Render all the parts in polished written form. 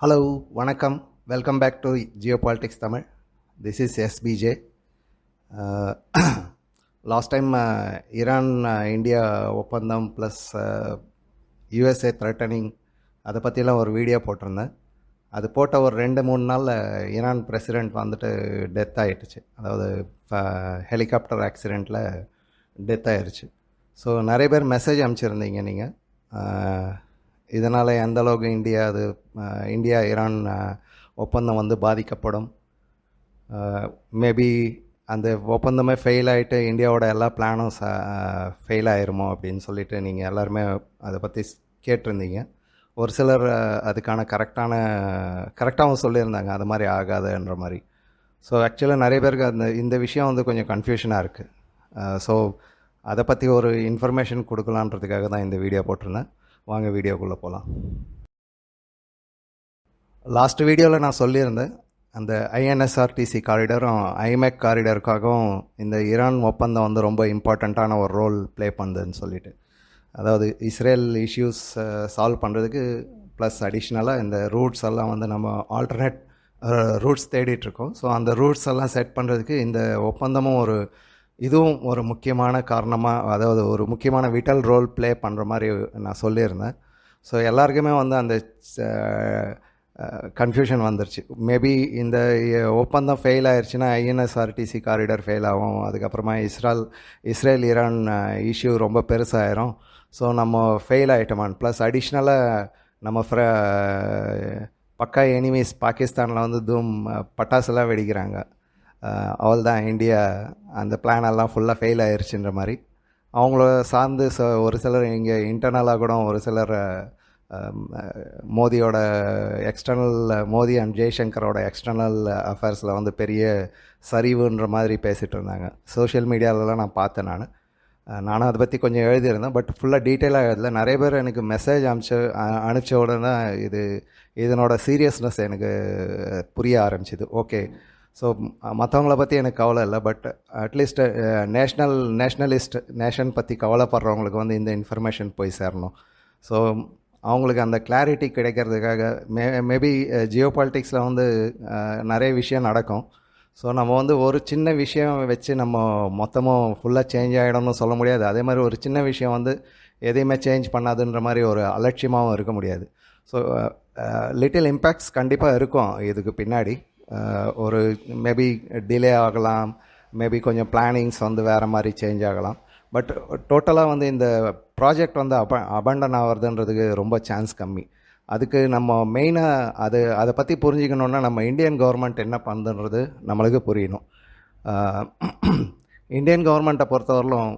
Hello, வணக்கம். Welcome back to geopolitics Tamil. This is SPJ. Last time Iran India ஒப்பந்தம் plus USA threatening அதை பற்றிலாம் ஒரு வீடியோ போட்டிருந்தேன். அது போட்ட ஒரு 2-3 நாளில் ஈரான் பிரசிடெண்ட் வந்துட்டு டெத் ஆகிடுச்சு. அதாவது ஹெலிகாப்டர் ஆக்சிடெண்ட்டில் டெத் ஆகிடுச்சு. ஸோ நிறைய பேர் மெசேஜ் அனுப்பிச்சிருந்தீங்க நீங்கள். இதனால் எந்த அளவுக்கு இந்தியா ஈரான் ஒப்பந்தம் வந்து பாதிக்கப்படும், மேபி அந்த ஒப்பந்தமே ஃபெயில் ஆகிட்டு இந்தியாவோட எல்லா பிளானும் ஃபெயில் ஆயிருமோ அப்படின்னு சொல்லிட்டு நீங்கள் எல்லாருமே அதை பற்றி கேட்டிருந்தீங்க. ஒரு சிலர் அதுக்கான கரெக்டாகவும் சொல்லியிருந்தாங்க, அது மாதிரி ஆகாதுன்ற மாதிரி. ஸோ ஆக்சுவலாக நிறைய பேருக்கு இந்த விஷயம் வந்து கொஞ்சம் கன்ஃபியூஷனாக இருக்குது. ஸோ அதை பற்றி ஒரு இன்ஃபர்மேஷன் கொடுக்கலான்றதுக்காக தான் இந்த வீடியோ போட்டிருந்தேன். வாங்க வீடியோக்குள்ளே போகலாம். லாஸ்ட் வீடியோவில் நான் சொல்லியிருந்தேன், அந்த ஐஎன்எஸ்ஆர்டிசி காரிடரும் ஐமேக் காரிடருக்காகவும் இந்த ஈரான் ஒப்பந்தம் வந்து ரொம்ப இம்பார்ட்டண்ட்டான ஒரு ரோல் ப்ளே பண்ணுதுன்னு சொல்லிட்டு. அதாவது இஸ்ரேல் இஷ்யூஸ் சால்வ் பண்ணுறதுக்கு ப்ளஸ் அடிஷ்னலாக இந்த ரூட்ஸ் எல்லாம் வந்து நம்ம ஆல்டர்னேட் ரூட்ஸ் தேடிட்டுருக்கோம். ஸோ அந்த ரூட்ஸ் எல்லாம் செட் பண்ணுறதுக்கு இந்த ஒப்பந்தமும் இதுவும் ஒரு முக்கியமான காரணமாக, அதாவது ஒரு முக்கியமான விட்டல் ரோல் ப்ளே பண்ணுற மாதிரி நான் சொல்லியிருந்தேன். ஸோ எல்லாருக்குமே வந்து அந்த கன்ஃபியூஷன் வந்துருச்சு. மேபி இந்த ஒப்பந்தம் ஃபெயில் ஆயிடுச்சுன்னா ஐஎன்எஸ்ஆர்டிசி காரிடர் ஃபெயில் ஆகும், அதுக்கப்புறமா இஸ்ரேல் ஈரான் இஷ்யூ ரொம்ப பெருசாகிடும். ஸோ நம்ம ஃபெயில் ஆகிட்டோமான். ப்ளஸ் அடிஷ்னலாக நம்ம பக்கா எனிமீஸ் பாகிஸ்தானில் வந்து பட்டாசுலாம் வெடிக்கிறாங்க. அவள் தான் இந்தியா அந்த பிளானெல்லாம் ஃபுல்லாக ஃபெயில் ஆயிடுச்சுன்ற மாதிரி அவங்கள சார்ந்து ஒரு சிலர் இங்கே இன்டர்னலாக கூட ஒரு சிலர் மோடியோட மோடி அண்ட் ஜெய்சங்கரோட எக்ஸ்டர்னல் அஃபேர்ஸில் வந்து பெரிய சரிவுன்ற மாதிரி பேசிகிட்டு இருந்தாங்க. சோஷியல் மீடியாவிலலாம் நான் பார்த்தேன். நானும் அதை பற்றி கொஞ்சம் எழுதியிருந்தேன், பட் ஃபுல்லாக டீட்டெயிலாக எழுதல. நிறைய பேர் எனக்கு மெசேஜ் அனுப்பிச்ச உடனே இதனோட சீரியஸ்னஸ் எனக்கு புரிய ஆரம்பிச்சிது. ஓகே, ஸோ மற்றவங்கள பற்றி எனக்கு கவலை இல்லை, பட் அட்லீஸ்ட் நேஷன் பற்றி கவலைப்படுறவங்களுக்கு வந்து இந்த இன்ஃபர்மேஷன் போய் சேரணும். ஸோ அவங்களுக்கு அந்த கிளாரிட்டி கிடைக்கிறதுக்காக மேபி ஜியோபாலிட்டிக்ஸில் வந்து நிறைய விஷயம் நடக்கும். ஸோ நம்ம வந்து ஒரு சின்ன விஷயம் வச்சு நம்ம மொத்தமும் ஃபுல்லாக சேஞ்ச் ஆகிடணும்னு சொல்ல முடியாது. அதே மாதிரி ஒரு சின்ன விஷயம் வந்து எதையுமே சேஞ்ச் பண்ணாதுன்ற மாதிரி ஒரு அலட்சியமாகவும் இருக்க முடியாது. ஸோ லிட்டில் இம்பேக்ட்ஸ் கண்டிப்பாக இருக்கும் இதுக்கு பின்னாடி. ஒரு மேபி டிலே ஆகலாம், மேபி கொஞ்சம் பிளானிங்ஸ் வந்து வேறு மாதிரி சேஞ்ச் ஆகலாம். பட் டோட்டலாக வந்து இந்த ப்ராஜெக்ட் வந்து அபண்டன் ஆகிறதுன்றதுக்கு ரொம்ப சான்ஸ் கம்மி. அதுக்கு நம்ம மெயினாக அதை பற்றி புரிஞ்சிக்கணுன்னா நம்ம இந்தியன் கவர்மெண்ட் என்ன பண்ணுறது நம்மளுக்கு புரியணும். இந்தியன் கவர்மெண்ட்டை பொறுத்தவரையிலும்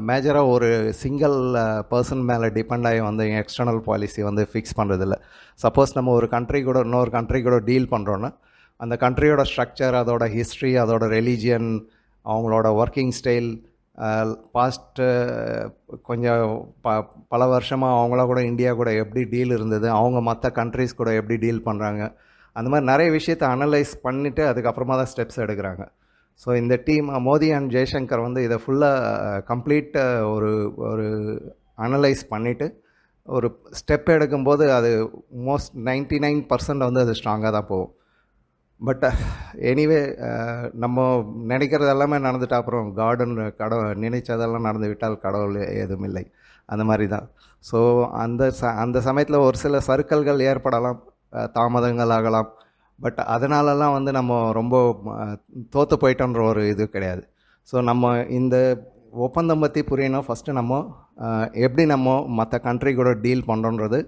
மேஜராக ஒரு சிங்கிள் பர்சன் மேலே டிபெண்ட் ஆகி வந்து எக்ஸ்டர்னல் பாலிசி வந்து ஃபிக்ஸ் பண்ணுறதில்ல. சப்போஸ் நம்ம ஒரு இன்னொரு கண்ட்ரி கூட டீல் பண்ணுறோன்னா அந்த கண்ட்ரியோட ஸ்ட்ரக்சர், அதோட ஹிஸ்ட்ரி, அதோட ரிலீஜியன், அவங்களோட ஒர்க்கிங் ஸ்டைல், பாஸ்ட்டு கொஞ்சம் பல வருஷமாக அவங்கள கூட இந்தியா கூட எப்படி டீல் இருந்தது, அவங்க மற்ற கண்ட்ரிஸ் கூட எப்படி டீல் பண்ணுறாங்க, அந்த மாதிரி நிறைய விஷயத்தை அனலைஸ் பண்ணிவிட்டு அதுக்கப்புறமா தான் ஸ்டெப்ஸ் எடுக்கிறாங்க. ஸோ இந்த டீம் மோடி அண்ட் ஜெய்சங்கர் வந்து இதை ஃபுல்லாக கம்ப்ளீட் ஒரு அனலைஸ் பண்ணிவிட்டு ஒரு ஸ்டெப் எடுக்கும்போது அது மோஸ்ட் 99% வந்து அது ஸ்ட்ராங்காக தான் போகும். பட் எனிவே நம்ம நினைக்கிறது எல்லாமே நடந்துட்டு அப்புறம் நினைச்சதெல்லாம் நடந்து விட்டால் கடவுள் எதுவும் இல்லை, அந்த மாதிரி தான். ஸோ அந்த சமயத்தில் ஒரு சில சறுக்கல்கள் ஏற்படலாம், தாமதங்கள் ஆகலாம். பட் அதனாலலாம் வந்து நம்ம ரொம்ப தோற்று போயிட்டோன்ற ஒரு இது கிடையாது. ஸோ நம்ம இந்த ஒப்பந்தம் பற்றி புரியணும். ஃபஸ்ட்டு நம்ம எப்படி நம்ம மற்ற கண்ட்ரி கூட டீல் பண்ணுறோன்றது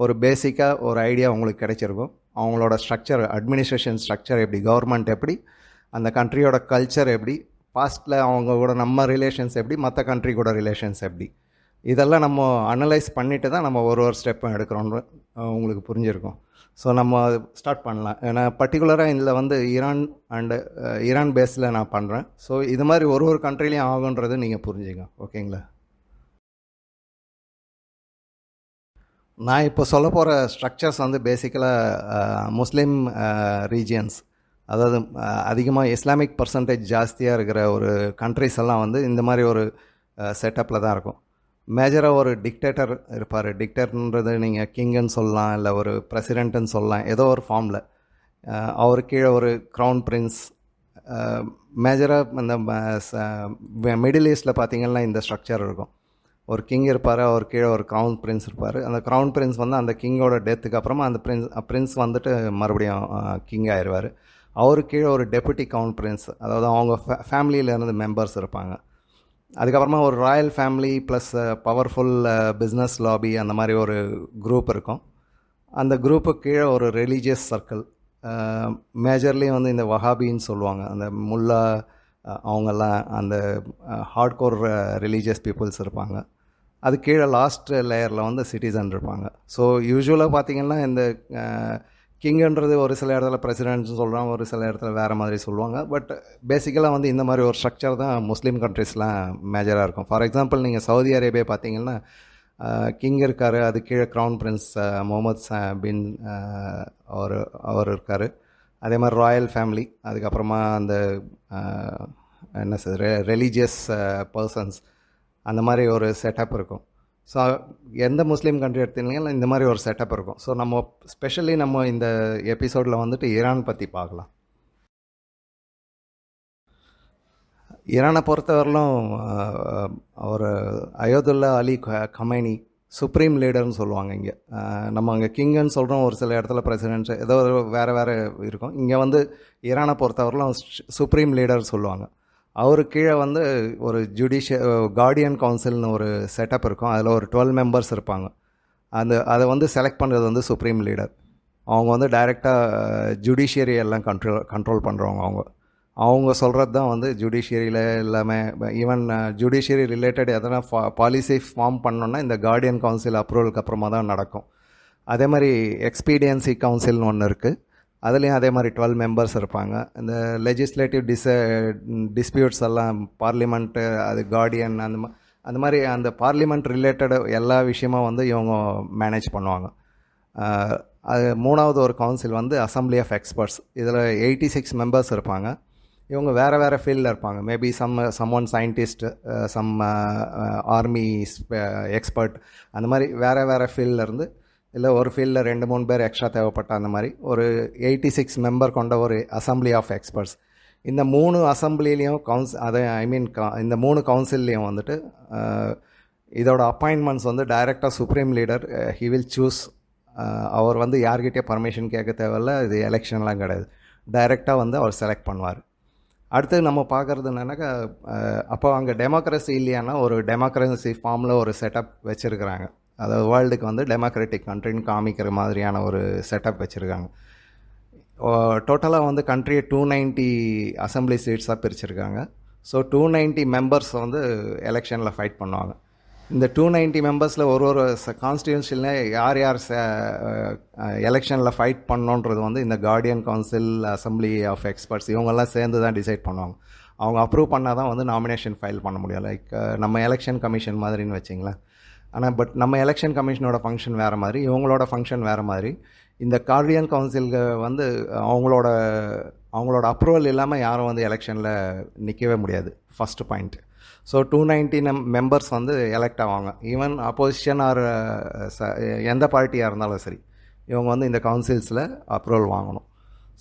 ஒரு பேசிக்காக ஒரு ஐடியா உங்களுக்கு கிடைச்சிருக்கும். அவங்களோட ஸ்ட்ரக்சர், அட்மினிஸ்ட்ரேஷன் ஸ்ட்ரக்சர் எப்படி, கவர்மெண்ட் எப்படி, அந்த கண்ட்ரியோட கல்ச்சர் எப்படி, பாஸ்ட்டில் அவங்க கூட நம்ம ரிலேஷன்ஸ் எப்படி, மற்ற கண்ட்ரி கூட ரிலேஷன்ஸ் எப்படி, இதெல்லாம் நம்ம அனலைஸ் பண்ணிவிட்டு தான் நம்ம ஒரு ஸ்டெப்பும் எடுக்கிறோன்னு உங்களுக்கு புரிஞ்சிருக்கும். ஸோ நம்ம ஸ்டார்ட் பண்ணலாம். ஏன்னா பர்டிகுலராக இதில் வந்து ஈரான் பேஸில் நான் பண்ணுறேன். ஸோ இது மாதிரி ஒரு கண்ட்ரிலையும் ஆகுன்றது நீங்கள் புரிஞ்சுங்க. ஓகேங்களா? நான் இப்போ சொல்ல போகிற ஸ்ட்ரக்சர்ஸ் வந்து பேசிக்கலாக முஸ்லீம் ரீஜியன்ஸ், அதாவது அதிகமாக இஸ்லாமிக் பர்சன்டேஜ் ஜாஸ்தியாக இருக்கிற ஒரு கண்ட்ரிஸ் எல்லாம் வந்து இந்த மாதிரி ஒரு செட்டப்பில் தான் இருக்கும். மேஜராக ஒரு டிக்டேட்டர் இருப்பார். டிக்டேட்டர்ன்றது நீங்கள் கிங்குன்னு சொல்லலாம், இல்லை ஒரு பிரசிடெண்ட்டுன்னு சொல்லலாம், ஏதோ ஒரு ஃபார்மில். அவர் கீழே ஒரு க்ரௌன் பிரின்ஸ். மேஜராக இந்த மிடில் ஈஸ்டில் பார்த்திங்கன்னா இந்த ஸ்ட்ரக்சர் இருக்கும். ஒரு கிங் இருப்பார், அவர் கீழே ஒரு க்ரௌன் பிரின்ஸ் இருப்பார். அந்த க்ரௌன் பிரின்ஸ் வந்து அந்த கிங்கோட டெத்துக்கு அப்புறமா அந்த பிரின்ஸ் வந்துட்டு மறுபடியும் கிங் ஆயிடுவார். அவரு கீழே ஒரு டெபுட்டி க்ரௌன் பிரின்ஸ், அதாவது அவங்க ஃபேமிலியிலேருந்து மெம்பர்ஸ் இருப்பாங்க. அதுக்கப்புறமா ஒரு Royal family plus powerful business lobby அந்த மாதிரி ஒரு குரூப் இருக்கும். அந்த குரூப்புக்கு கீழே ஒரு ரிலீஜியஸ் சர்க்கிள், மேஜர்லி வந்து இந்த வஹாபின்னு சொல்லுவாங்க, அந்த முல்லா அவங்கெல்லாம் அந்த ஹார்ட்கோர் ரிலீஜியஸ் பீப்புள்ஸ் இருப்பாங்க. அது கீழே லாஸ்ட் லேயரில் வந்து சிட்டிசன் இருப்பாங்க. ஸோ யூஸ்வலாக பார்த்திங்கன்னா இந்த கிங்குன்றது ஒரு சில இடத்துல பிரசிடென்ட்னு சொல்கிறாங்க, ஒரு சில இடத்துல வேறு மாதிரி சொல்லுவாங்க. பட் பேசிக்கலாக வந்து இந்த மாதிரி ஒரு ஸ்ட்ரக்சர் தான் முஸ்லீம் கண்ட்ரீஸ்லாம் மேஜராக இருக்கும். ஃபார் எக்ஸாம்பிள் நீங்கள் சவுதி அரேபியா பார்த்திங்கன்னா கிங் இருக்கார், அது கீழே க்ரௌன் பிரின்ஸ் முகமது பின் அவர் இருக்கார். அதே மாதிரி ராயல் ஃபேமிலி, அதுக்கப்புறமா அந்த என்ன சார் ரிலீஜியஸ் பர்சன்ஸ், அந்த மாதிரி ஒரு செட்டப் இருக்கும். ஸோ எந்த முஸ்லீம் கண்ட்ரி எடுத்தீங்கன்னா இந்த மாதிரி ஒரு செட்டப் இருக்கும். ஸோ நம்ம ஸ்பெஷலி நம்ம இந்த எபிசோடில் வந்துட்டு ஈரான் பற்றி பார்க்கலாம். ஈரானை பொறுத்தவரையிலும் அவர் அயோதுல்லா அலி கமேனி சுப்ரீம் லீடர்னு சொல்லுவாங்க. இங்கே நம்ம அங்கே கிங்குன்னு சொல்கிறோம், ஒரு சில இடத்துல பிரசிடென்ட் ஏதோ வேறு இருக்கும். இங்கே வந்து ஈரானை பொறுத்தவரையிலும் சுப்ரீம் லீடர் சொல்லுவாங்க. அவரு கீழே வந்து ஒரு கார்டியன் கவுன்சில்னு ஒரு செட்டப் இருக்கும். அதில் ஒரு 12 மெம்பர்ஸ் இருப்பாங்க. அதை வந்து செலக்ட் பண்ணுறது வந்து சுப்ரீம் லீடர். அவங்க வந்து டைரெக்டாக ஜுடிஷியரி எல்லாம் கண்ட்ரோல் பண்ணுறவங்க. அவங்க சொல்கிறது தான் வந்து ஜுடிஷியரியில் எல்லாமே. ஈவன் ஜுடிஷியரி ரிலேட்டட் எதனா பாலிசி ஃபார்ம் பண்ணோன்னா இந்த கார்டியன் கவுன்சில் அப்ரூவலுக்கு அப்புறமா தான் நடக்கும். அதே மாதிரி எக்ஸ்பீடியன்சி கவுன்சில்னு ஒன்று இருக்குது, அதுலேயும் அதே மாதிரி 12 மெம்பர்ஸ் இருப்பாங்க. இந்த லெஜிஸ்லேட்டிவ் டிஸ்பியூட்ஸ் எல்லாம் பார்லிமெண்ட்டு, அது கார்டியன், அந்த மாதிரி அந்த பார்லிமெண்ட் ரிலேட்டட் எல்லா விஷயமும் வந்து இவங்க மேனேஜ் பண்ணுவாங்க. அது மூணாவது ஒரு கவுன்சில் வந்து அசம்பிளி ஆஃப் எக்ஸ்பர்ட்ஸ். இதில் 86 மெம்பர்ஸ் இருப்பாங்க. இவங்க வேறு ஃபீல்டில் இருப்பாங்க. Maybe someone scientist, some army expert, அந்த மாதிரி வேறு ஃபீல்டில் இருந்து, இல்லை ஒரு ஃபீல்டில் 2-3 பேர் எக்ஸ்ட்ரா தேவைப்பட்ட அந்த மாதிரி ஒரு 86 மெம்பர் கொண்ட ஒரு அசம்பிளி ஆஃப் எக்ஸ்பர்ட்ஸ். இந்த 3 அசம்பிளிலையும் இந்த 3 கவுன்சில்லையும் வந்துட்டு இதோட அப்பாயின்மெண்ட்ஸ் வந்து டைரெக்டாக supreme leader he will choose. அவர் வந்து யார்கிட்டே பர்மிஷன் கேட்க தேவையில்ல, இது எலெக்ஷன்லாம் கிடையாது, டைரெக்டாக வந்து அவர் செலக்ட் பண்ணுவார். அடுத்து நம்ம பார்க்குறது என்னென்னாக்கா, அப்போ அங்கே டெமோக்ரஸி இல்லையானா ஒரு டெமோக்ரஸி ஃபார்மில் ஒரு செட்டப் வச்சுருக்கிறாங்க. அதாவது வேர்ல்டுக்கு வந்து டெமோக்ராட்டிக் கண்ட்ரின்னு காமிக்கிற மாதிரியான ஒரு செட்டப் வச்சுருக்காங்க. டோட்டலாக வந்து கண்ட்ரியை 290 அசம்பிளி சீட்ஸாக பிரிச்சுருக்காங்க. ஸோ 290 மெம்பர்ஸ் வந்து எலெக்ஷனில் ஃபைட் பண்ணுவாங்க. இந்த 290 மெம்பர்ஸில் ஒரு கான்ஸ்டியூன்சியில் யார் எலெக்ஷனில் ஃபைட் பண்ணோன்றது வந்து இந்த guardian council, assembly of experts இவங்கெல்லாம் சேர்ந்து தான் டிசைட் பண்ணுவாங்க. அவங்க அப்ரூவ் பண்ணால் தான் வந்து நாமினேஷன் ஃபைல் பண்ண முடியும். லைக் நம்ம எலெக்ஷன் கமிஷன் மாதிரின்னு வச்சிங்களேன். ஆனால் நம்ம எலெக்ஷன் கமிஷனோட ஃபங்க்ஷன் வேறு மாதிரி, இவங்களோட ஃபங்க்ஷன் வேறு மாதிரி. இந்த கார்டியன் கவுன்சிலுக்கு வந்து அவங்களோட அப்ரூவல் இல்லாமல் யாரும் வந்து எலெக்ஷனில் நிற்கவே முடியாது, ஃபஸ்ட்டு பாயிண்ட். ஸோ 290 மெம்பர்ஸ் வந்து எலெக்ட் ஆவாங்க. ஈவன் அப்போசிஷன் ஆர் எந்த பார்ட்டியாக இருந்தாலும் சரி, இவங்க வந்து இந்த கவுன்சில்ஸில் அப்ரூவல் வாங்கணும்.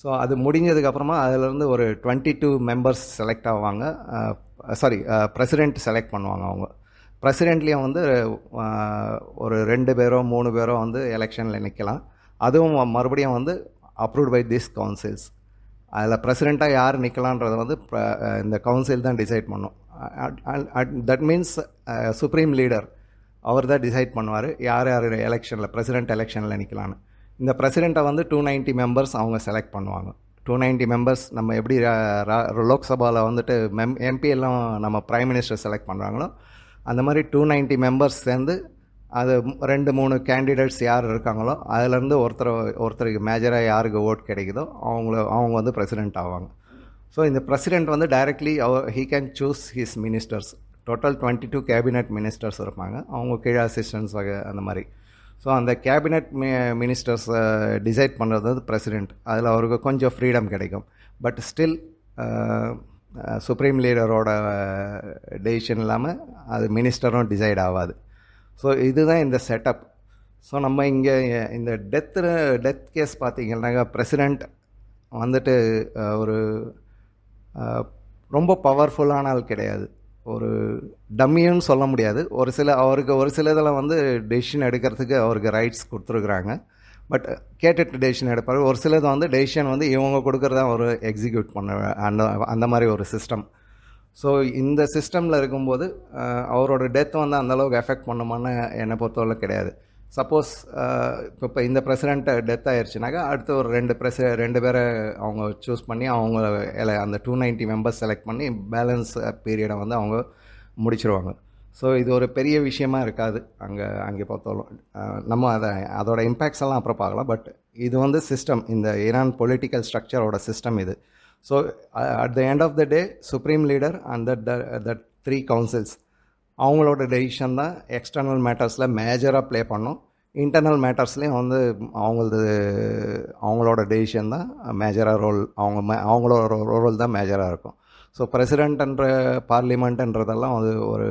ஸோ அது முடிஞ்சதுக்கப்புறமா அதிலேருந்து ஒரு 22 மெம்பர்ஸ் செலக்ட் ஆவாங்க. பிரசிடெண்ட் செலக்ட் பண்ணுவாங்க. அவங்க பிரசிடெண்ட்லேயும் வந்து ஒரு 2 பேரோ 3 பேரோ வந்து எலெக்ஷனில் நிற்கலாம். அதுவும் மறுபடியும் வந்து அப்ரூவ்ட் பை திஸ் கவுன்சில்ஸ். அதில் பிரசிடெண்ட்டாக யார் நிற்கலான்றதை வந்து இந்த கவுன்சில் தான் டிசைட் பண்ணும். தட் மீன்ஸ் சுப்ரீம் லீடர் அவர் தான் டிசைட் பண்ணுவார் யார் எலெக்ஷனில், பிரசிடெண்ட் எலெக்ஷனில் நிற்கலான்னு. இந்த பிரசிடெண்ட்டை வந்து 290 மெம்பர்ஸ் அவங்க செலக்ட் பண்ணுவாங்க. 290 மெம்பர்ஸ் நம்ம எப்படி லோக்சபாவில் வந்துட்டு எம்பி எல்லாம் நம்ம பிரைம் மினிஸ்டர் செலக்ட் பண்ணுறாங்களோ, அந்த மாதிரி 290 மெம்பர்ஸ் சேர்ந்து அது 2-3 கேண்டிடேட்ஸ் யார் இருக்காங்களோ அதிலேருந்து ஒருத்தருக்கு மேஜராக யாருக்கு ஓட் கிடைக்குதோ அவங்க வந்து பிரசிடெண்ட் ஆவாங்க. ஸோ இந்த பிரசிடெண்ட் வந்து directly he can choose his ministers. Total 22 cabinet ministers இருப்பாங்க. அவங்க கீழே அசிஸ்டன்ஸ் அந்த மாதிரி. ஸோ அந்த கேபினெட் மினிஸ்டர்ஸை டிசைட் பண்ணுறது வந்து பிரசிடெண்ட். அதில் அவருக்கு கொஞ்சம் ஃப்ரீடம் கிடைக்கும். பட் ஸ்டில் சுப்ரீம் லீடரோட டெசிஷன் இல்லாமல் அது மினிஸ்டரும் டிசைட் ஆகாது. ஸோ இதுதான் இந்த செட்டப். ஸோ நம்ம இங்கே இந்த டெத் கேஸ் பார்த்தீங்கன்னாக்கா பிரசிடெண்ட் வந்துட்டு ஒரு ரொம்ப பவர்ஃபுல்லான ஆள் கிடையாது, ஒரு டம்மின்னு சொல்ல முடியாது. அவருக்கு ஒரு சில இதில் வந்து டெசிஷன் எடுக்கிறதுக்கு அவருக்கு ரைட்ஸ் கொடுத்துருக்குறாங்க. பட் கேட்டுட்டு டெசிஷன் எடுப்பார். ஒரு சிலது வந்து டெசிஷன் வந்து இவங்க கொடுக்குறதா ஒரு எக்ஸிக்யூட் பண்ண அந்த மாதிரி ஒரு சிஸ்டம். ஸோ இந்த சிஸ்டமில் இருக்கும்போது அவரோட டெத் வந்து அந்தளவுக்கு எஃபெக்ட் பண்ணுமான்னு என்னை பொறுத்தவரை கிடையாது. சப்போஸ் இப்போ இந்த பிரசிடெண்ட் டெத் ஆயிடுச்சுனாக்கா அடுத்து ஒரு ரெண்டு பேரை அவங்க சூஸ் பண்ணி அவங்க அந்த 290 மெம்பர்ஸ் செலக்ட் பண்ணி பேலன்ஸ் பீரியடை வந்து அவங்க முடிச்சிருவாங்க. ஸோ இது ஒரு பெரிய விஷயமா இருக்காது அங்கே பொறுத்தவரை. நம்ம அதோட இம்பேக்ட்ஸ் எல்லாம் அப்புறம் பார்க்கலாம். பட் இது வந்து சிஸ்டம், இந்த ஈரான் பொலிட்டிக்கல் ஸ்ட்ரக்சரோட சிஸ்டம் இது. So at the end of the day supreme leader and that 3 councils அவங்களோட டெசிஷன் தான் எக்ஸ்டர்னல் மேட்டர்ஸில் மேஜராக ப்ளே பண்ணும். இன்டர்னல் மேட்டர்ஸ்லேயும் வந்து அவங்களோட டெசிஷன் தான் மேஜராக ரோல், அவங்களோட ரோல் தான் மேஜராக இருக்கும். ஸோ பிரசிடெண்ட்ன்ற பார்லிமெண்ட்டுன்றதெல்லாம் அது ஒரு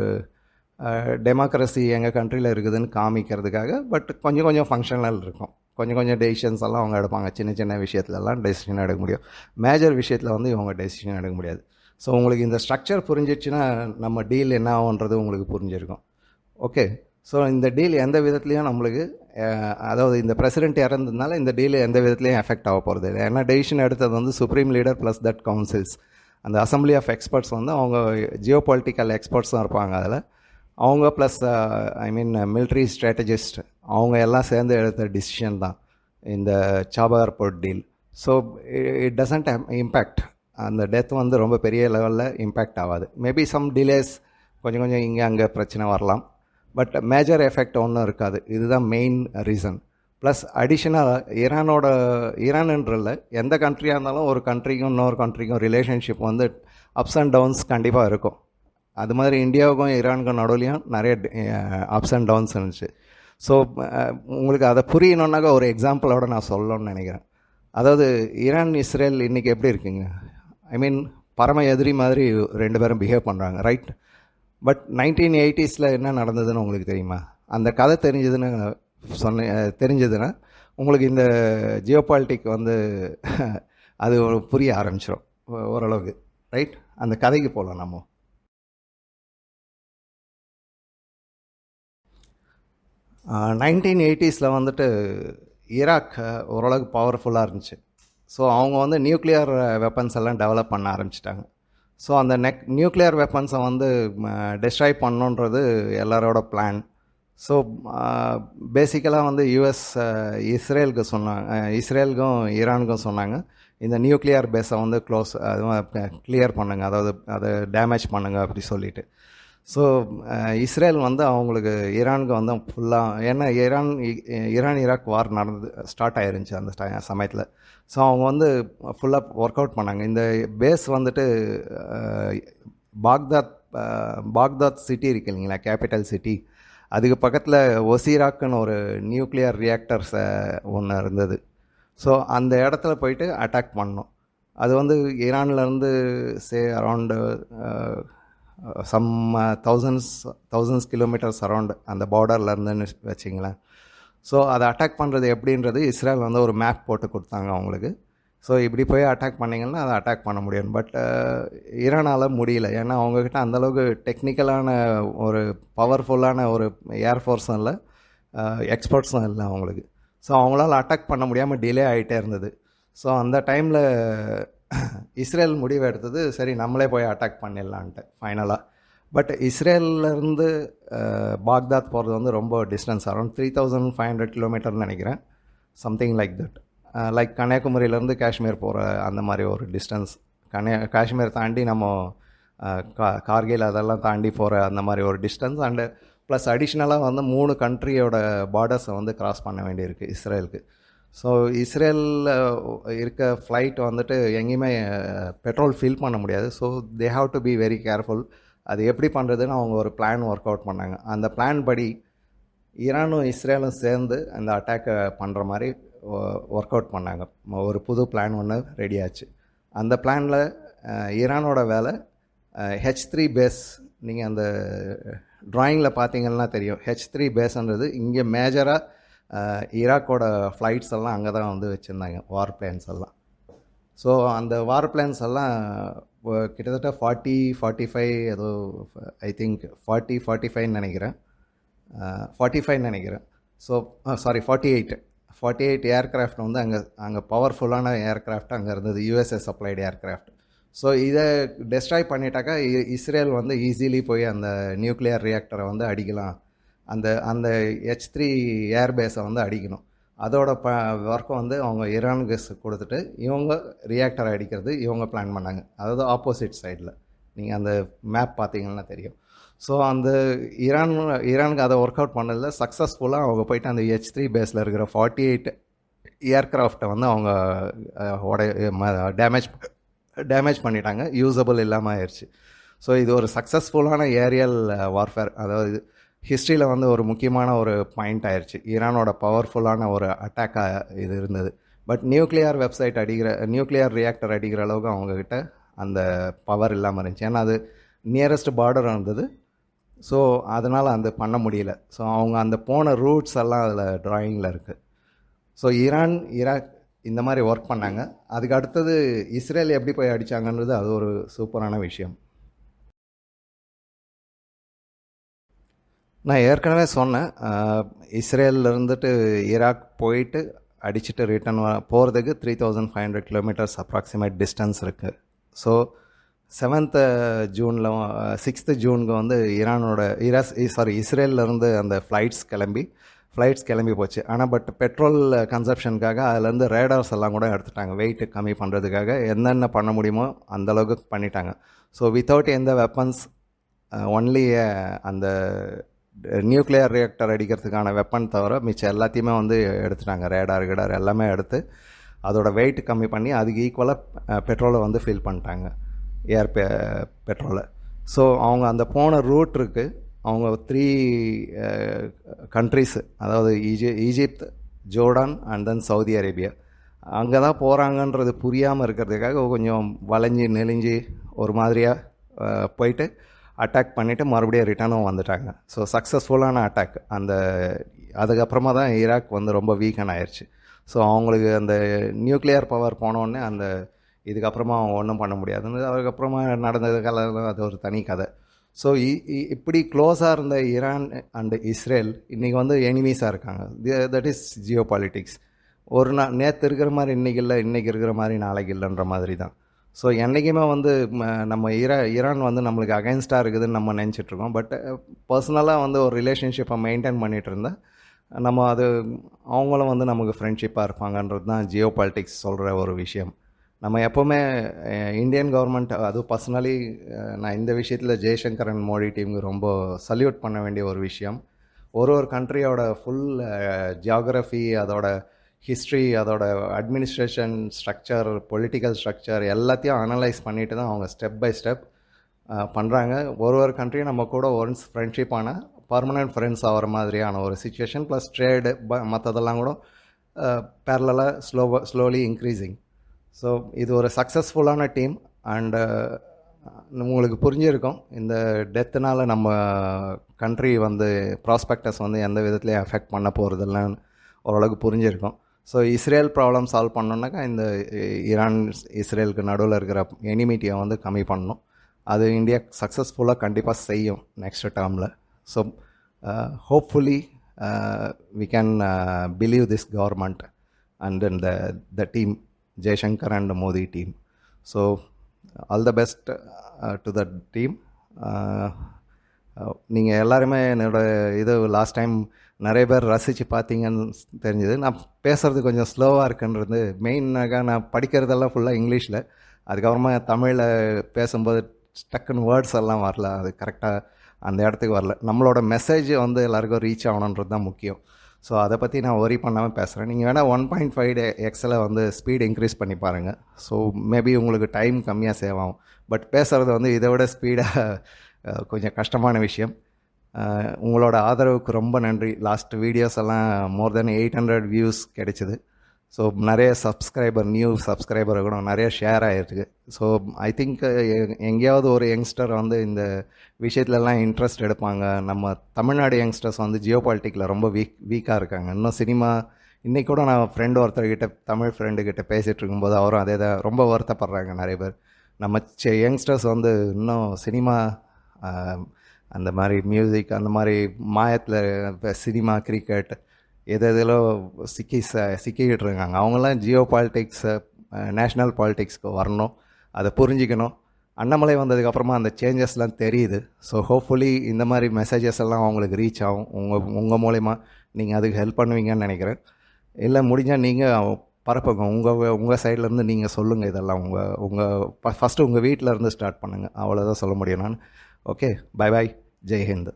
டெமோக்ரஸி எங்கள் கண்ட்ரியில் இருக்குதுன்னு காமிக்கிறதுக்காக. பட் கொஞ்சம் ஃபங்க்ஷனல் இருக்கும், கொஞ்சம் டெசிஷன்ஸ் எல்லாம் அவங்க எடுப்பாங்க. சின்ன விஷயத்துலலாம் டெசிஷன் எடுக்க முடியும், மேஜர் விஷயத்தில் வந்து இவங்க டெசிஷன் எடுக்க முடியாது. ஸோ உங்களுக்கு இந்த ஸ்ட்ரக்சர் புரிஞ்சிடுச்சுன்னா நம்ம டீல் என்ன ஆகுன்றது உங்களுக்கு புரிஞ்சிருக்கும். ஓகே, ஸோ இந்த டீல் எந்த விதத்துலையும் நம்மளுக்கு அதாவது இந்த பிரசிடெண்ட் இறந்ததுனால இந்த டீல் எந்த விதத்துலையும் எஃபெக்ட் ஆக போகிறது இல்லை. ஏன்னா டெசிஷன் எடுத்தது வந்து supreme leader plus that councils, அந்த அசம்பிளி ஆஃப் எக்ஸ்பர்ட்ஸ் வந்து அவங்க ஜியோ பொலிட்டிக்கல் எக்ஸ்பர்ட்ஸும் இருப்பாங்க அதில். அவங்க ப்ளஸ் மிலிட்ரி ஸ்ட்ராட்டஜிஸ்ட் அவங்க எல்லாம் சேர்ந்து எடுத்த டிசிஷன் தான் இந்த Chabahar port deal. So it doesn't impact, அந்த டெத் வந்து ரொம்ப பெரிய லெவலில் இம்பேக்ட் ஆகாது. மேபி சம் டிலேஸ் கொஞ்சம் இங்கே அங்கே பிரச்சனை வரலாம், பட் மேஜர் எஃபெக்ட் ஒன்றும் இருக்காது. இதுதான் மெயின் ரீசன். ப்ளஸ் அடிஷ்னலாக ஈரான்ன்றல எந்த கண்ட்ரியாக இருந்தாலும் ஒரு கண்ட்ரிக்கும் இன்னொரு கண்ட்ரிக்கும் ரிலேஷன்ஷிப் வந்து அப்ஸ் அண்ட் டவுன்ஸ் கண்டிப்பாக இருக்கும். அது மாதிரி இந்தியாவுக்கும் ஈரானுக்கும் நடுவுலையும் நிறைய அப்ஸ் அண்ட் டவுன்ஸ் இருந்துச்சு. ஸோ உங்களுக்கு அதை புரியணுன்னாக்கா ஒரு எக்ஸாம்பிளோட நான் சொல்லணும்னு நினைக்கிறேன். அதாவது ஈரான் இஸ்ரேல் இன்றைக்கி எப்படி இருக்குங்க, பரம எதிரி மாதிரி 2 பேரும் பிஹேவ் பண்ணுறாங்க, ரைட்? பட் 1980s என்ன நடந்ததுன்னு உங்களுக்கு தெரியுமா? அந்த கதை தெரிஞ்சதுன்னா உங்களுக்கு இந்த ஜியோபாலிட்டிக் வந்து அது புரிய ஆரம்பிச்சிடும் ஓரளவுக்கு, ரைட்? அந்த கதைக்கு போகலாம் நம்ம. நைன்டீன் 1980s வந்துட்டு ஈராக் ஓரளவுக்கு பவர்ஃபுல்லாக இருந்துச்சு. ஸோ அவங்க வந்து நியூக்ளியர் வெப்பன்ஸ் எல்லாம் டெவலப் பண்ண ஆரம்பிச்சிட்டாங்க. ஸோ அந்த நியூக்ளியர் வெப்பன்ஸை வந்து டெஸ்ட்ராய் பண்ணணுன்றது எல்லாரோட பிளான். ஸோ பேசிக்கலாக வந்து யூஎஸ் இஸ்ரேலுக்கும் ஈரானுக்கும் சொன்னாங்க, இந்த நியூக்ளியர் பேஸை வந்து கிளியர் பண்ணுங்கள், அதாவது அதை டேமேஜ் பண்ணுங்கள் அப்படி சொல்லிட்டு. ஸோ இஸ்ரேல் வந்து அவங்களுக்கு ஈரானுக்கு வந்து ஃபுல்லாக, ஏன்னா ஈரான் ஈராக் வார் ஸ்டார்ட் ஆயிருந்துச்சு அந்த சமயத்தில். ஸோ அவங்க வந்து ஃபுல்லாக ஒர்க் அவுட் பண்ணாங்க. இந்த பேஸ் வந்துட்டு பாக்தாத் சிட்டி இருக்கு இல்லைங்களா, கேபிட்டல் சிட்டி, அதுக்கு பக்கத்தில் ஒசீராக்குன்னு ஒரு நியூக்ளியர் ரியாக்டர்ஸ் ஒன்று இருந்தது. ஸோ அந்த இடத்துல போயிட்டு அட்டாக் பண்ணோம். அது வந்து ஈரான்லேருந்து around some thousands kilometers around அந்த பார்டரில் இருந்துன்னு வச்சிங்களேன். ஸோ அதை அட்டாக் பண்ணுறது எப்படின்றது இஸ்ரேல் வந்து ஒரு மேப் போட்டு கொடுத்தாங்க அவங்களுக்கு. ஸோ இப்படி போய் அட்டாக் பண்ணிங்கன்னா அதை அட்டாக் பண்ண முடியும். பட் ஈரானால் முடியல, ஏன்னா அவங்கக்கிட்ட அந்தளவுக்கு டெக்னிக்கலான ஒரு பவர்ஃபுல்லான ஒரு ஏர்ஃபோர்ஸும் இல்லை, எக்ஸ்பர்ட்ஸும் இல்லை அவங்களுக்கு. ஸோ அவங்களால அட்டாக் பண்ண முடியாமல் டிலே ஆகிட்டே இருந்தது. ஸோ அந்த டைமில் இஸ்ரேல் முடிவு எடுத்தது, சரி நம்மளே போய் அட்டாக் பண்ணிடலான்ட்டு ஃபைனலாக. பட் இஸ்ரேல்லேருந்து பாக்தாத் போகிறது வந்து ரொம்ப டிஸ்டன்ஸ், அரௌண்ட் 3500 கிலோமீட்டர்னு நினைக்கிறேன், சம்திங் லைக் தட். லைக் கன்னியாகுமரியிலேருந்து காஷ்மீர் போகிற அந்த மாதிரி ஒரு டிஸ்டன்ஸ். காஷ்மீர் தாண்டி நம்ம கார்கில் அதெல்லாம் தாண்டி போகிற அந்த மாதிரி ஒரு டிஸ்டன்ஸ். அண்டு ப்ளஸ் அடிஷ்னலாக வந்து 3 கண்ட்ரியோட பார்டர்ஸை வந்து கிராஸ் பண்ண வேண்டியிருக்கு இஸ்ரேலுக்கு. ஸோ இஸ்ரேலில் இருக்க ஃப்ளைட் வந்துட்டு எங்கேயுமே பெட்ரோல் ஃபில் பண்ண முடியாது. So they have to be very careful. அது எப்படி பண்ணுறதுன்னு அவங்க ஒரு பிளான் ஒர்க் அவுட் பண்ணாங்க. அந்த பிளான் படி ஈரானும் இஸ்ரேலும் சேர்ந்து அந்த அட்டாக்கை பண்ணுற மாதிரி ஒர்க் அவுட் பண்ணாங்க. ஒரு புது பிளான் ஒன்று ரெடி ஆச்சு. அந்த பிளானில் ஈரானோட வேலை H3 பேஸ், நீங்கள் அந்த ட்ராயிங்கில் பார்த்தீங்கன்னா தெரியும். H3 பேஸ்ன்றது இங்கே மேஜராக ஈராக்கோட ஃப்ளைட்ஸ் எல்லாம் அங்கே தான் வந்து வச்சுருந்தாங்க, வார் பிளேன்ஸ் எல்லாம். ஸோ அந்த வார் பிளான்ஸ் எல்லாம் கிட்டத்தட்ட 45 ஏதோ ஐ திங்க் 45 நினைக்கிறேன், 45 நினைக்கிறேன். ஸோ சாரி 48 ஏர்க்ராஃப்ட் வந்து அங்கே பவர்ஃபுல்லான ஏர்க்ராஃப்ட் அங்கே இருந்தது, யூஎஸ்ஏ சப்ளைடு ஏர்க்ராஃப்ட். ஸோ இதை டெஸ்ட்ராய் பண்ணிட்டாக்கா இஸ்ரேல் வந்து ஈஸிலி போய் அந்த நியூக்ளியர் ரியாக்டரை வந்து அடிக்கலாம், அந்த H3 ஏர்பேஸை வந்து அடிக்கணும். அதோட ஒர்க்கை வந்து அவங்க ஈரானுக்கு கொடுத்துட்டு இவங்க ரியாக்டரை அடிக்கிறது இவங்க பிளான் பண்ணாங்க. அதாவது ஆப்போசிட் சைடில் நீங்கள் அந்த மேப் பார்த்தீங்கன்னா தெரியும். ஸோ அந்த ஈரானுக்கு அதை ஒர்க் அவுட் பண்ணதில் சக்ஸஸ்ஃபுல்லாக அவங்க போயிட்டு அந்த H3 பேஸில் இருக்கிற 48 ஏர்க்ராஃப்டை வந்து அவங்க டேமேஜ் பண்ணிட்டாங்க, யூஸபிள் இல்லாமல் ஆயிடுச்சு. ஸோ இது ஒரு சக்ஸஸ்ஃபுல்லான ஏரியல் வார்ஃபேர், அதாவது ஹிஸ்ட்ரியில் வந்து ஒரு முக்கியமான ஒரு பாயிண்ட் ஆயிடுச்சு. ஈரானோட பவர்ஃபுல்லான ஒரு அட்டாக்காக இது இருந்தது. பட் நியூக்ளியர் ரியாக்டர் அடிக்கிற அளவுக்கு அவங்கக்கிட்ட அந்த பவர் இல்லாமல் இருந்துச்சு. ஏன்னா அது நியரஸ்ட் பார்டர் இருந்தது. ஸோ அதனால் அந்த பண்ண முடியல. ஸோ அவங்க அந்த போன ரூட்ஸ் எல்லாம் அதில் ட்ராயிங்கில் இருக்குது. ஸோ ஈராக் இந்த மாதிரி ஒர்க் பண்ணாங்க. அதுக்கு அடுத்தது இஸ்ரேல் எப்படி போய் அடித்தாங்கன்றது அது ஒரு சூப்பரான விஷயம். நான் ஏற்கனவே சொன்னேன், இஸ்ரேலில் இருந்துட்டு ஈராக் போயிட்டு அடிச்சுட்டு ரிட்டர்ன் போகிறதுக்கு 3500 கிலோமீட்டர்ஸ் அப்ராக்சிமேட் டிஸ்டன்ஸ் இருக்குது. ஸோ 7th ஜூனில் 6th ஜூனுக்கு வந்து இஸ்ரேலிருந்து அந்த ஃப்ளைட்ஸ் கிளம்பி போச்சு. ஆனால் பட் பெட்ரோல் கன்சப்ஷனுக்காக அதிலேருந்து ரேடார்ஸ் எல்லாம் கூட எடுத்துட்டாங்க, வெயிட்டு கம்மி பண்ணுறதுக்காக என்னென்ன பண்ண முடியுமோ அந்தளவுக்கு பண்ணிட்டாங்க. ஸோ வித்தவுட் எந்த வெப்பன்ஸ், ஒன்லி அந்த நியூக்ளியர் ரியாக்டர் அடிக்கிறதுக்கான வெப்பன் தவிர மிச்சம் எல்லாத்தையுமே வந்து எடுத்துட்டாங்க. ரேடார் எல்லாமே எடுத்து அதோட வெயிட் கம்மி பண்ணி அதுக்கு ஈக்குவலாக பெட்ரோலை வந்து ஃபில் பண்ணிட்டாங்க, பெட்ரோலை. ஸோ அவங்க அந்த போன ரூட் இருக்குது, அவங்க 3 கண்ட்ரிஸு, அதாவது Egypt, Jordan and then Saudi Arabia, அங்கே தான் போகிறாங்கன்றது புரியாமல் இருக்கிறதுக்காக கொஞ்சம் வளைஞ்சி நெளிஞ்சு ஒரு மாதிரியாக போயிட்டு அட்டாக் பண்ணிவிட்டு மறுபடியும் ரிட்டர்னும் வந்துட்டாங்க. ஸோ சக்ஸஸ்ஃபுல்லான அட்டாக். அதுக்கப்புறமா தான் ஈராக் வந்து ரொம்ப வீக்கன் ஆயிடுச்சு. ஸோ அவங்களுக்கு அந்த நியூக்ளியர் பவர் போனோடனே இதுக்கப்புறமா அவங்க ஒன்றும் பண்ண முடியாதுன்னு அதுக்கப்புறமா நடந்தது கலந்து அது ஒரு தனி கதை. ஸோ இப்படி க்ளோஸாக இருந்த ஈரான் அண்டு இஸ்ரேல் இன்றைக்கி வந்து எனிமீஸாக இருக்காங்க. That is Jio politics. ஒரு நேற்று இருக்கிற மாதிரி இன்றைக்கி இல்லை, இன்றைக்கி இருக்கிற மாதிரி நாளைக்கு இல்லைன்ற மாதிரி தான். ஸோ என்றைக்குமே வந்து நம்ம ஈரான் வந்து நம்மளுக்கு அகைன்ஸ்டாக இருக்குதுன்னு நம்ம நினச்சிட்ருக்கோம். பட் பர்சனலாக வந்து ஒரு ரிலேஷன்ஷிப்பை மெயின்டைன் பண்ணிகிட்டு இருந்தால் நம்ம அவங்களும் வந்து நமக்கு ஃப்ரெண்ட்ஷிப்பாக இருப்பாங்கன்றது தான் ஜியோ பாலிட்டிக்ஸ் சொல்கிற ஒரு விஷயம். நம்ம எப்போவுமே இந்தியன் கவர்மெண்ட், அதுவும் பர்சனலி நான் இந்த விஷயத்தில் ஜெய்சங்கர் அண்ட் மோடி டீமுக்கு ரொம்ப சல்யூட் பண்ண வேண்டிய ஒரு விஷயம். ஒரு கண்ட்ரியோட ஃபுல் ஜியாகிரஃபி, அதோட ஹிஸ்ட்ரி, அதோட அட்மினிஸ்ட்ரேஷன் ஸ்ட்ரக்சர், பொலிட்டிக்கல் ஸ்ட்ரக்சர் எல்லாத்தையும் அனலைஸ் பண்ணிட்டு தான் அவங்க ஸ்டெப் பை ஸ்டெப் பண்ணுறாங்க. ஒரு கண்ட்ரியும் நம்ம கூட ஒன்ஸ் ஃப்ரெண்ட்ஷிப்பான பர்மனெண்ட் ஃப்ரெண்ட்ஸ் ஆகிற மாதிரியான ஒரு சுச்சுவேஷன், ப்ளஸ் ட்ரேடு மற்றதெல்லாம் கூட பேரலாக ஸ்லோலி இன்க்ரீஸிங். ஸோ இது ஒரு சக்ஸஸ்ஃபுல்லான டீம். அண்டு உங்களுக்கு புரிஞ்சிருக்கும், இந்த டெத்துனால் நம்ம கண்ட்ரி வந்து ப்ராஸ்பெக்டஸ் வந்து எந்த விதத்துலேயும் அஃபெக்ட் பண்ண போகிறதில்லன்னு ஓரளவுக்கு புரிஞ்சிருக்கும். ஸோ இஸ்ரேல் ப்ராப்ளம் சால்வ் பண்ணோன்னாக்கா இந்த ஈரான் இஸ்ரேலுக்கு நடுவில் இருக்கிற எனிமிட்டியை வந்து கம்மி பண்ணணும். அது இந்தியா சக்ஸஸ்ஃபுல்லாக கண்டிப்பாக செய்யும் நெக்ஸ்ட் டேர்மில். So hopefully we can believe this government and then the team, Jaishankar and Modi team. So all the best to the team. நீங்கள் எல்லாருமே என்னோடய லாஸ்ட் டைம் நிறைய பேர் ரசித்து பார்த்தீங்கன்னு தெரிஞ்சுது. நான் பேசுகிறது கொஞ்சம் ஸ்லோவாக இருக்குன்றது மெயினாக. நான் படிக்கிறதெல்லாம் ஃபுல்லாக இங்கிலீஷில், அதுக்கப்புறமா தமிழில் பேசும்போது டக்குன்னு வேர்ட்ஸ் எல்லாம் வரல, அது கரெக்டாக அந்த இடத்துக்கு வரல. நம்மளோட மெசேஜ் வந்து எல்லாருக்கும் ரீச் ஆகணுன்றது தான் முக்கியம். ஸோ அதை பற்றி நான் ஒரி பண்ணாமல் பேசுகிறேன். நீங்கள் வேணால் 1.5x வந்து ஸ்பீட் இன்க்ரீஸ் பண்ணி பாருங்கள். ஸோ மேபி உங்களுக்கு டைம் கம்மியாக சேவ் ஆகும். பட் பேசுகிறது வந்து இதை விட ஸ்பீடாக கொஞ்சம் கஷ்டமான விஷயம். உங்களோட ஆதரவுக்கு ரொம்ப நன்றி. லாஸ்ட் வீடியோஸ் எல்லாம் மோர் தென் 800 வியூஸ் கிடைச்சிது. ஸோ நிறைய நியூ சப்ஸ்கிரைபர் கூட நிறைய ஷேர் ஆகிருக்கு. ஸோ ஐ திங்க் எங்கேயாவது ஒரு யங்ஸ்டர் வந்து இந்த விஷயத்துலலாம் இன்ட்ரெஸ்ட் எடுப்பாங்க. நம்ம தமிழ்நாடு யங்ஸ்டர்ஸ் வந்து ஜியோ பாலிட்டிக்கில் ரொம்ப வீக்காக இருக்காங்க. இன்னும் சினிமா இன்றைக்கி கூட நான் ஒருத்தர்கிட்ட தமிழ் ஃப்ரெண்டுக்கிட்ட பேசிகிட்டு இருக்கும்போது அவரும் அதே தான் ரொம்ப வருத்தப்படுறாங்க நிறைய பேர். நம்ம யங்ஸ்டர்ஸ் வந்து இன்னும் சினிமா அந்த மாதிரி மியூசிக் அந்த மாதிரி மாயத்தில் சினிமா கிரிக்கெட் எதிலோ சிக்கிக்கிட்டு இருக்காங்க. அவங்களாம் ஜியோ பாலிட்டிக்ஸை நேஷ்னல் பாலிட்டிக்ஸ்க்கு வரணும், அதை புரிஞ்சிக்கணும். அண்ணாமலை வந்ததுக்கப்புறமா அந்த சேஞ்சஸ்லாம் தெரியுது. ஸோ ஹோப்ஃபுல்லி இந்த மாதிரி மெசேஜஸ் எல்லாம் அவங்களுக்கு ரீச் ஆகும். உங்கள் மூலிமா நீங்கள் அதுக்கு ஹெல்ப் பண்ணுவீங்கன்னு நினைக்கிறேன். இல்லை முடிஞ்சால் நீங்கள் பரப்புங்க, உங்கள் சைட்லேருந்து நீங்கள் சொல்லுங்கள். இதெல்லாம் ஃபஸ்ட்டு உங்கள் வீட்டில் இருந்து ஸ்டார்ட் பண்ணுங்கள். அவ்வளோதான் சொல்ல முடியும் நான். Okay, bye bye, Jai Hind.